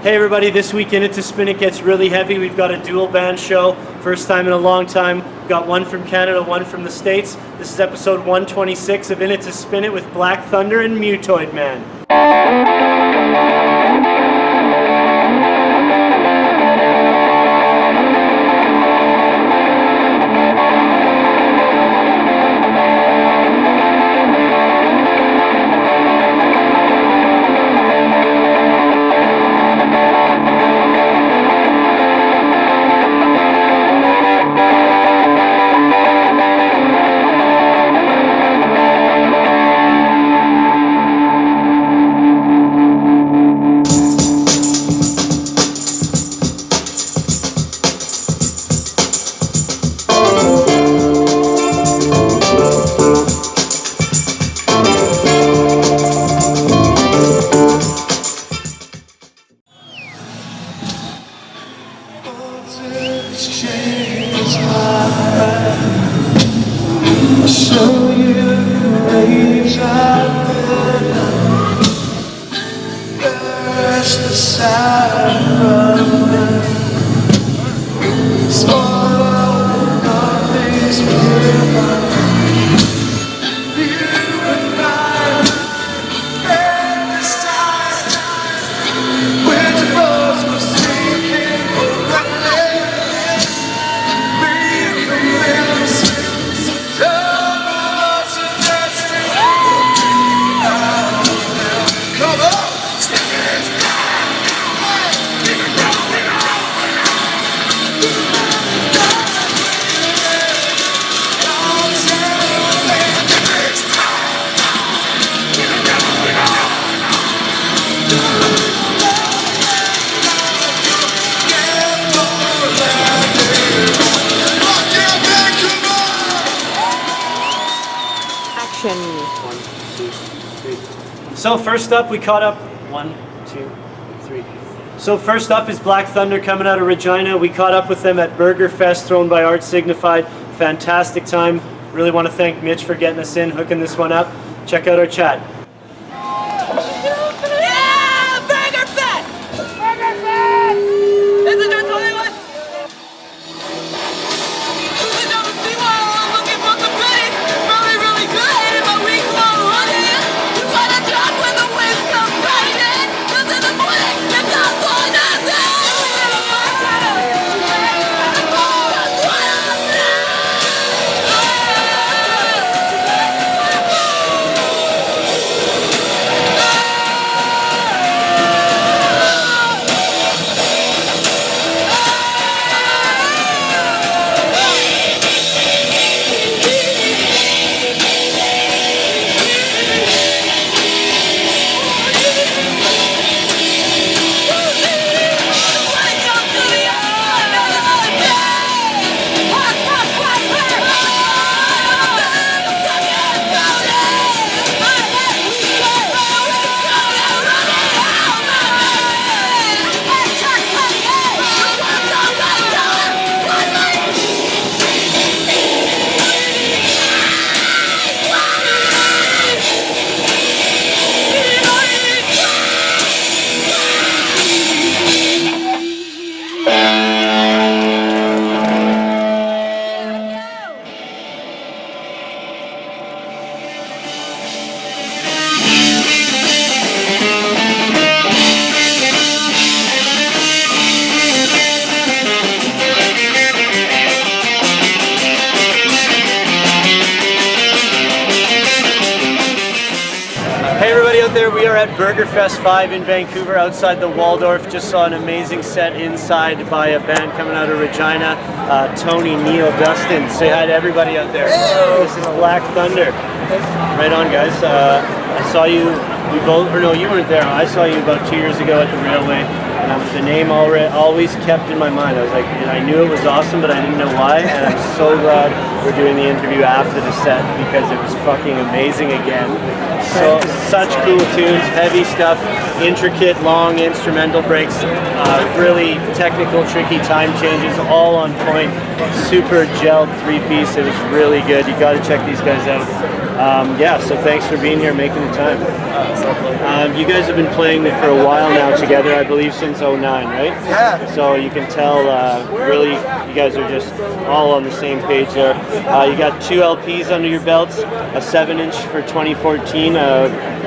Hey everybody, this week in It to Spin It gets really heavy. We've got a dual band show, first time in a long time. We've got one from Canada, one from the States. This is episode 126 of In It to Spin It with Black Thunder and Mutoid Man. So first up, we caught up. 1, 2, 3. So first up is Black Thunder coming out of Regina. We caught up with them at BurgerFest, thrown by Art Signified. Fantastic time. Really want to thank Mitch for getting us in, hooking this one up. Check out our chat. Yeah, BurgerFest! BurgerFest! Is it just only one? The number people are looking for some goodies. Really, really good, but we come running. You wanna talk when the waves come riding. This is the morning, it's not for nothing. We are at BurgerFest 5 in Vancouver, outside the Waldorf. Just saw an amazing set inside by a band coming out of Regina. Tony, Neil, Dustin. Say hi to everybody out there. Hey. This is Black Thunder. Right on, guys. I saw you. We both, or no, you weren't there. I saw you about 2 years ago at the Railway. The name always kept in my mind. I was like, I knew it was awesome, but I didn't know why. And I'm so glad we're doing the interview after the set because it was fucking amazing again. So such cool tunes, heavy stuff, intricate, long instrumental breaks, really technical, tricky time changes, all on point. Super gelled 3-piece. It was really good. You got to check these guys out. Yeah, so thanks for being here, making the time. You guys have been playing for a while now together, I believe since '09, right? Yeah. So you can tell, really, you guys are just all on the same page there. You got 2 LPs under your belts, a 7-inch for 2014.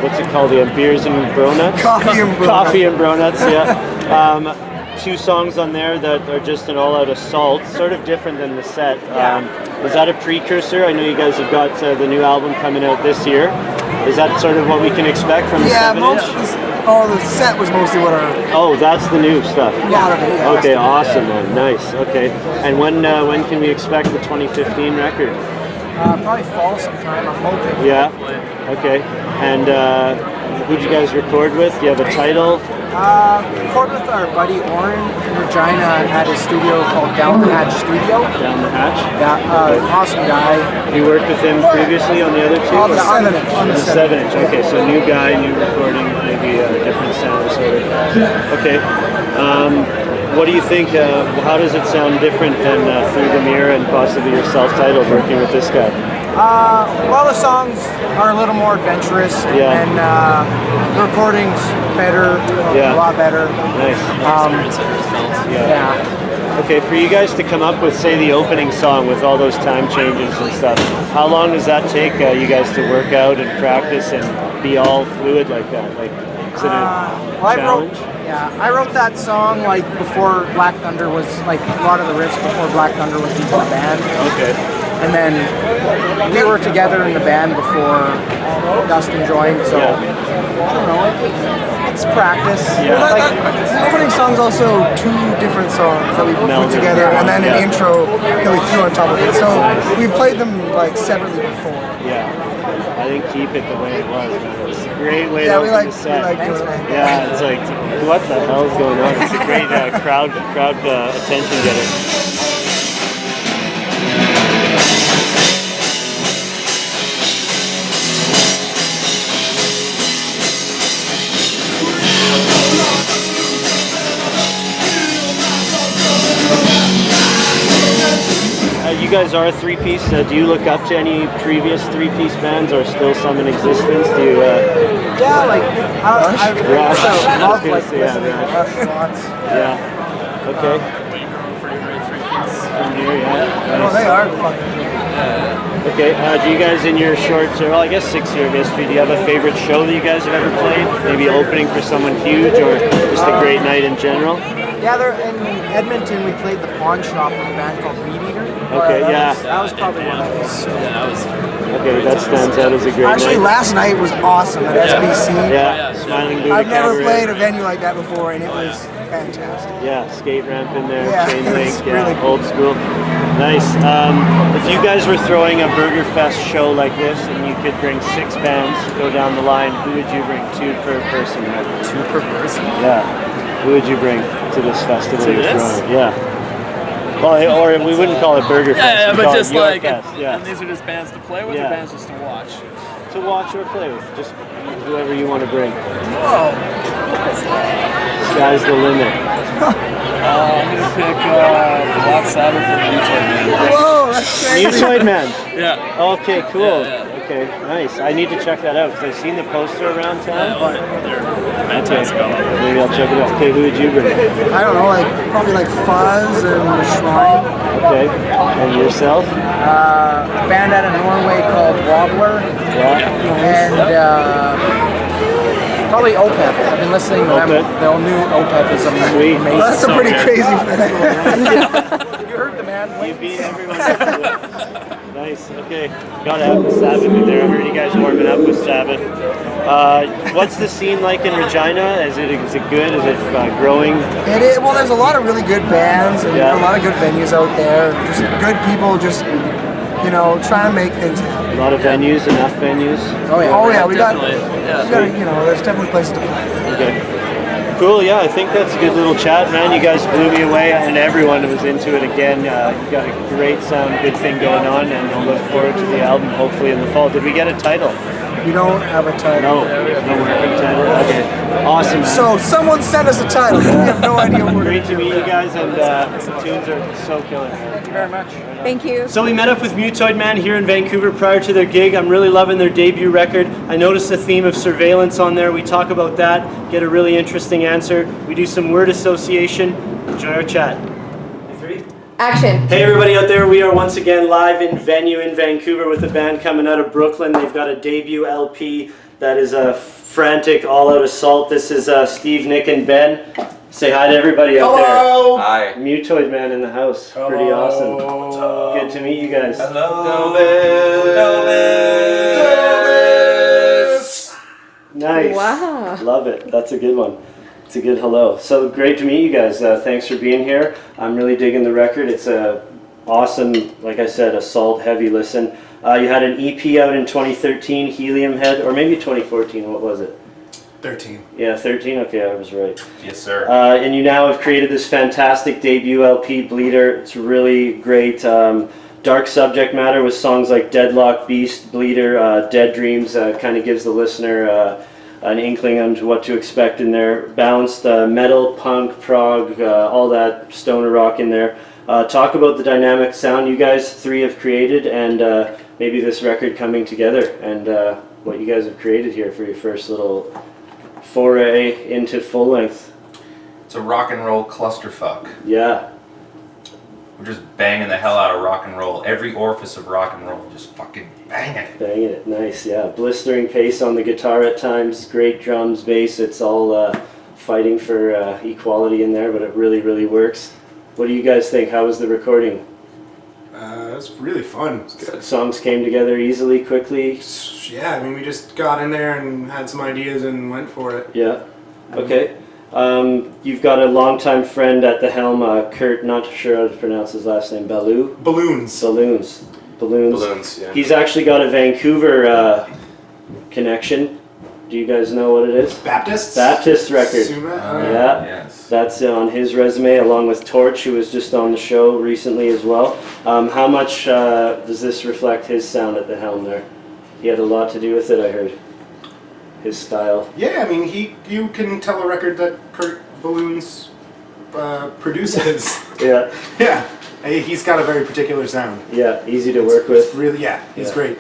What's it called? Beers and Bronuts? Coffee and Bronuts. Coffee and Bronuts, yeah. 2 songs on there that are just an all-out assault, sort of different than the set. Is that a precursor? I know you guys have got the new album coming out this year. Is that sort of what we can expect from the 7-inch? The set was mostly what our... Oh, that's the new stuff. A lot of it, yeah. Okay, awesome, man. Nice. Okay. And when can we expect the 2015 record? Probably fall sometime, I'm hoping. Yeah. Okay. And who'd you guys record with? Do you have a title? Recorded with our buddy Oren in Regina at his studio called Down the Hatch Studio. Down the Hatch? Yeah, awesome guy. You worked with him previously on the other 2? On the 7-inch. On the 7-inch. Okay, so new guy, new recording, maybe a different sound sort of. Okay. What do you think? How does it sound different than Through the Mirror and possibly your self-titled working with this guy? Well, the songs are a little more adventurous, and the recording's better, a lot better. Nice. Yeah. Okay, for you guys to come up with, say, the opening song with all those time changes and stuff, how long does that take you guys to work out and practice and be all fluid like that? Like, is it a challenge? I wrote that song like before Black Thunder was, like a lot of the riffs before Black Thunder was into the band. Okay. And then we were together in the band before Dustin joined, so I don't know, it's practice. Yeah. Like, the opening song's also 2 different songs that we put together, and then an intro that we threw on top of it. So we played them like separately before. Yeah. I think keep it the way it was, man. It's a great way to open the set. We like doing it. Yeah, it's like, what the hell is going on? It's a great crowd attention getter. You guys are a 3-piece. Do you look up to any previous 3-piece bands, or still some in existence? Do you? Yeah, like I love like listening to Rush lots. Yeah. Okay. From here, yeah. Oh, they are fucking good. Okay. Do you guys, in your short, well, I guess 6-year history, do you have a favorite show that you guys have ever played? Maybe opening for someone huge, or just a great night in general? Yeah, they're in Edmonton. We played the Pawn Shop with a band called Meat Eater. Okay, That was probably one of those. Okay, that stands out as a great Actually, night. last night was awesome at SBC. Yeah, Smiling Buddha I've never Cabaret. played a venue like that before, and it was fantastic. Yeah, skate ramp in there, Yeah, chain it's link, really cool. old school. Nice. If you guys were throwing a BurgerFest show like this and you could bring 6 bands, go down the line, who would you bring? 2 per person, right? 2 per person? Yeah. Who would you bring to this festival you're this? throwing? Yeah. Well, or we wouldn't call it BurgerFest. Yeah, we'd but call just it Your like, Fest. Yeah. and these are just bands to play with, Yeah. or bands just to watch? To watch or play with, just whoever you want to bring. Whoa. Sky's the limit. I'm gonna pick Black Sabbath or Mutoid Man. Whoa, that's crazy. Mutoid Man. Yeah. Okay, cool. Yeah. Okay, nice. I need to check that out because I've seen the poster around town. They're fantastic. I love them. Maybe I'll check it out. Okay, who would you bring? I don't know, like probably like Fuzz and the Shrine. Okay, and yourself? A band out of Norway called Wobbler. Yeah. And probably Opeth. I've been listening to them. Opeth? The new Opeth is Sweet. amazing. That's a pretty crazy festival. You heard the man. You beat everyone. Nice. Okay. Gotta have the Sabbath in there. I heard you guys warming up with Sabbath. What's the scene like in Regina? Is it good? Is it growing? It is, well, there's a lot of really good bands and a lot of good venues out there. Just good people just, trying to make things happen. A lot of venues, enough venues. Oh yeah, we got, Definitely. there's definitely places to play. Okay. Cool, yeah, I think that's a good little chat, man. You guys blew me away, and everyone was into it again. You got a great sound, good thing going on, and we'll look forward to the album hopefully in the fall. Did we get a title? We don't have a title. No title. Okay, awesome. Man. So someone sent us a title. We have no idea what we're Great going to to meet you guys, and the tunes are so killer. Thank you very much. Thank you. So we met up with Mutoid Man here in Vancouver prior to their gig. I'm really loving their debut record. I noticed the theme of surveillance on there. We talk about that, get a really interesting answer. We do some word association. Enjoy our chat. Action. Hey everybody out there, we are once again live in venue in Vancouver with a band coming out of Brooklyn. They've got a debut LP that is a frantic all-out assault. This is Steve, Nick, and Ben. Say hi to everybody out Hello. Hi. there. Mutoid Man in the house. Pretty awesome. Good to meet you guys. Hello. Nice. Wow. Love it. That's a good one. It's a good hello. So great to meet you guys. Thanks for being here. I'm really digging the record. It's a awesome, like I said, assault heavy listen. You had an EP out in 2013, Helium Head, or maybe 2014. What was it? 13. Yeah, 13. Okay, I was right. Yes, sir. And you now have created this fantastic debut LP, Bleeder. It's really great. Dark subject matter with songs like Deadlock Beast, Bleeder, Dead Dreams. Kind of gives the listener an inkling on what to expect in there. Balanced metal, punk, prog, all that stoner rock in there. Talk about the dynamic sound you guys three have created, and maybe this record coming together, and what you guys have created here for your first little foray into full length. It's a rock and roll clusterfuck. Yeah. We're just banging the hell out of rock and roll. Every orifice of rock and roll, just fucking banging it. Banging it, nice, yeah. Blistering pace on the guitar at times, great drums, bass, it's all fighting for equality in there, but it really, really works. What do you guys think? How was the recording? It's really fun. Songs came together easily, quickly? Yeah, I mean, we just got in there and had some ideas and went for it. Yeah, okay. You've got a longtime friend at the helm, Kurt, not sure how to pronounce his last name, Balloons. Balloons, yeah. He's actually got a Vancouver connection. Do you guys know what it is? Baptist record. Yeah, Yes. that's on his resume, along with Torch, who was just on the show recently as well. How much does this reflect his sound at the helm there? He had a lot to do with it, I heard. His style. Yeah, I mean, you can tell a record that Kurt Balloons produces. Yeah. Yeah, he's got a very particular sound. Yeah, easy to work with. Really, yeah, he's great.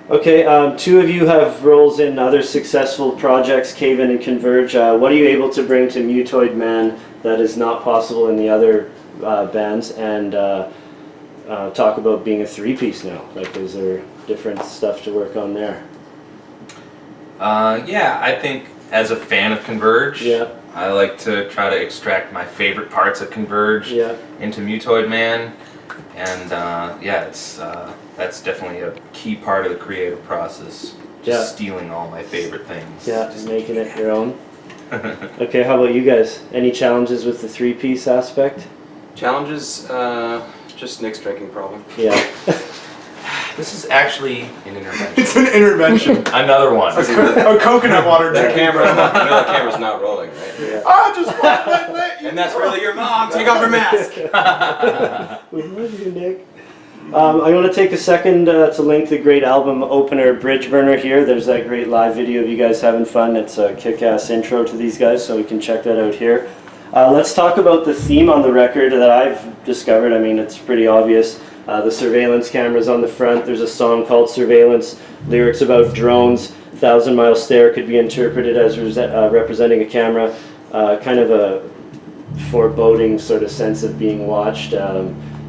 Okay, two of you have roles in other successful projects, Cave In and Converge. What are you able to bring to Mutoid Man that is not possible in the other bands? And talk about being a three-piece now. Like, is there different stuff to work on there? Yeah, I think as a fan of Converge, Yeah. I like to try to extract my favorite parts of Converge Yeah. into Mutoid Man. And yeah, it's that's definitely a key part of the creative process. Just stealing all my favorite things. Yeah, just making it your own. Okay, how about you guys? Any challenges with the three-piece aspect? Challenges, just Nick's drinking problem. Yeah. This is actually an intervention. It's an intervention. Another one. A coconut water The drinking camera's not, problem. you know the camera's not rolling, right? Yeah. I just want to let you And that's know. really your mom. Take off your mask. We love you, Nick. I want to take a second to link the great album opener Bridge Burner here. There's that great live video of you guys having fun. It's a kick-ass intro to these guys, so we can check that out here. Let's talk about the theme on the record that I've discovered. I mean, it's pretty obvious. The surveillance cameras on the front. There's a song called Surveillance. Lyrics about drones. 1,000 Mile Stare could be interpreted as representing a camera. Kind of a foreboding sort of sense of being watched.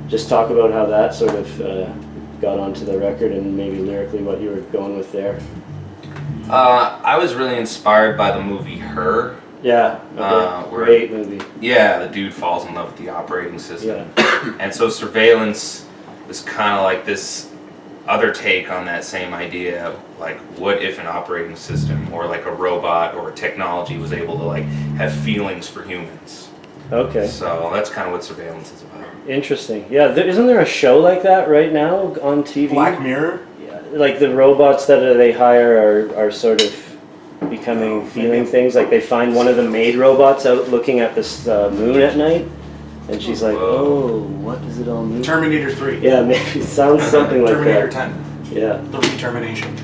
Just talk about how that sort of got onto the record and maybe lyrically what you were going with there. I was really inspired by the movie Her. Yeah, okay. Great movie. Yeah, the dude falls in love with the operating system. Yeah. And so Surveillance is kind of like this other take on that same idea. Like, what if an operating system or like a robot or a technology was able to like have feelings for humans? Okay. So that's kind of what Surveillance is about. Interesting. Yeah, isn't there a show like that right now on TV? Black Mirror? Yeah, like the robots that they hire are sort of becoming feeling things. Like they find one of the maid robots out looking at this moon at night, and she's like, "Oh, what does it all mean?" Terminator 3. Yeah, maybe it sounds something like Terminator that. 10. Yeah. The Re-Termination.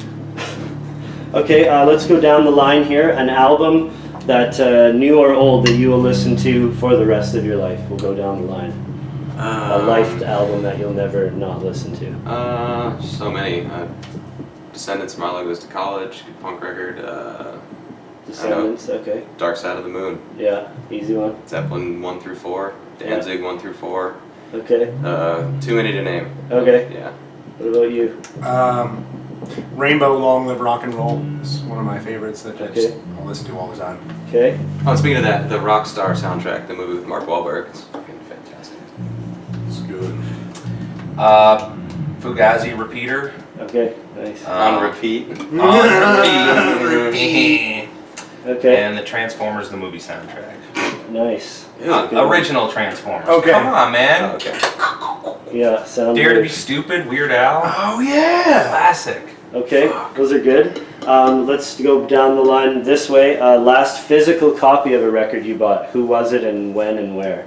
Okay, let's go down the line here. An album that new or old that you will listen to for the rest of your life. We'll go down the line. A life album that you'll never not listen to. So many. Descendants, Marlowe Goes to College, good punk record. Descendants, okay. Dark Side of the Moon. Yeah, easy one. Zeppelin 1 through 4. Danzig 1 through 4. Okay. Too many to name. Okay. Yeah. What about you? Rainbow Long Live Rock and Roll is one of my favorites that I'll listen to all the time. Okay. Oh, speaking of that, the Rockstar soundtrack, the movie with Mark Wahlberg, it's fucking fantastic. It's good. Fugazi Repeater. Okay, nice. On repeat. On repeat. Okay. And the Transformers the movie soundtrack. Nice. Original Transformers. Okay. Come on, man. Okay. Yeah, sound Dare to good. Be Stupid, Weird Al. Oh yeah. Classic. Okay, those are good. Let's go down the line this way. Last physical copy of a record you bought. Who was it and when and where?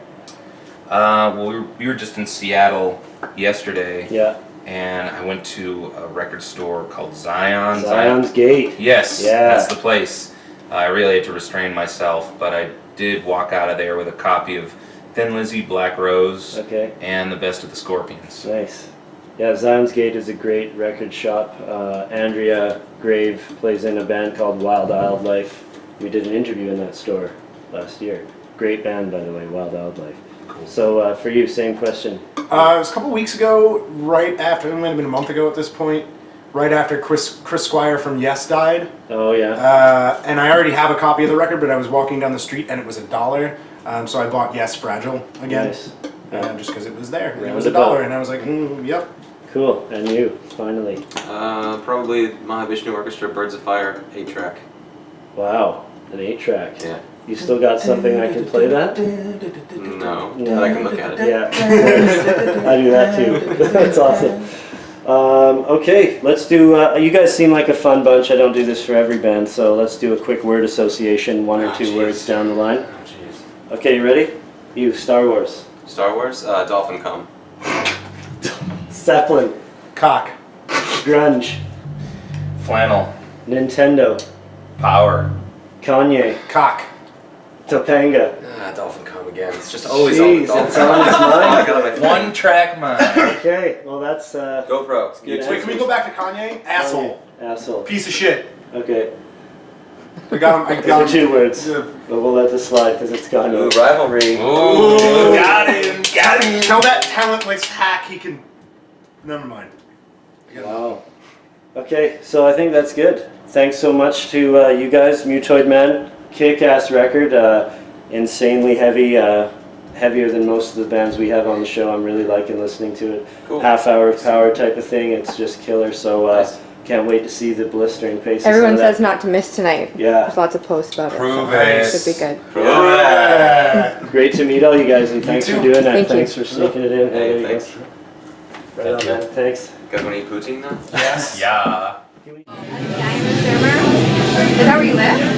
Well, we were just in Seattle yesterday. Yeah. And I went to a record store called Zion. Zion's Gate. Yes, Yeah. that's the place. I really had to restrain myself, but I did walk out of there with a copy of Thin Lizzy, Black Rose, Okay. and The Best of the Scorpions. Nice. Yeah, Zion's Gate is a great record shop. Andrea Grave plays in a band called Wild Wildlife. We did an interview in that store last year. Great band, by the way, Wild Wildlife. Cool. So for you, same question. It was a couple weeks ago, right after, it might have been a month ago at this point, right after Chris Squire from Yes died. Oh yeah. And I already have a copy of the record, but I was walking down the street and it was $1. So I bought Yes Fragile again. Nice. Just because it was there. And it was Roundabout. $1. And I was like, yep. Cool. And you, finally. Probably Mahavishnu Orchestra, Birds of Fire, 8-track. Wow, an 8-track. Yeah. You still got something I can play that? No, No. but I can look at it. Yeah, I do that too. That's awesome. Okay, let's do, you guys seem like a fun bunch. I don't do this for every band, so let's do a quick word association, one or two words down the line. Oh, jeez. Okay, you ready? You, Star Wars. Star Wars, Dolphin Come. Zeppelin. Cock. Grunge. Flannel. Nintendo. Power. Kanye. Cock. Topanga. Dolphin Come again. It's just always Jeez, on the it's Dolphin on his Come. mind. I got it on my phone. One track mind. Okay, well that's, GoPro. It's Good good. Wait, can we go back to Kanye? Asshole. asshole. Piece of shit. Okay, I got him. I those got are 2 words, Yeah. but we'll let this slide because it's Ooh, Kanye. rivalry. Ooh, got him, got him. Tell that talentless hack he can. Never mind. Wow. Okay, so I think that's good. Thanks so much to you guys, Mutoid Man. Kick-ass record, insanely heavy, heavier than most of the bands we have on the show. I'm really liking listening to it. Cool. Half hour of power type of thing. It's just killer. So Nice. can't wait to see the blistering faces. Everyone of that. says not to miss tonight. Yeah. There's lots of posts about it. Prove so it. Should be good. Yeah. Great to meet all you guys, and thanks for doing that. Thank you. Thanks for sneaking it in. Hey, there you thanks. go. Right on, man. Thanks. You guys want to eat poutine now? Yes. Yeah. Diamond server. Is that where you live?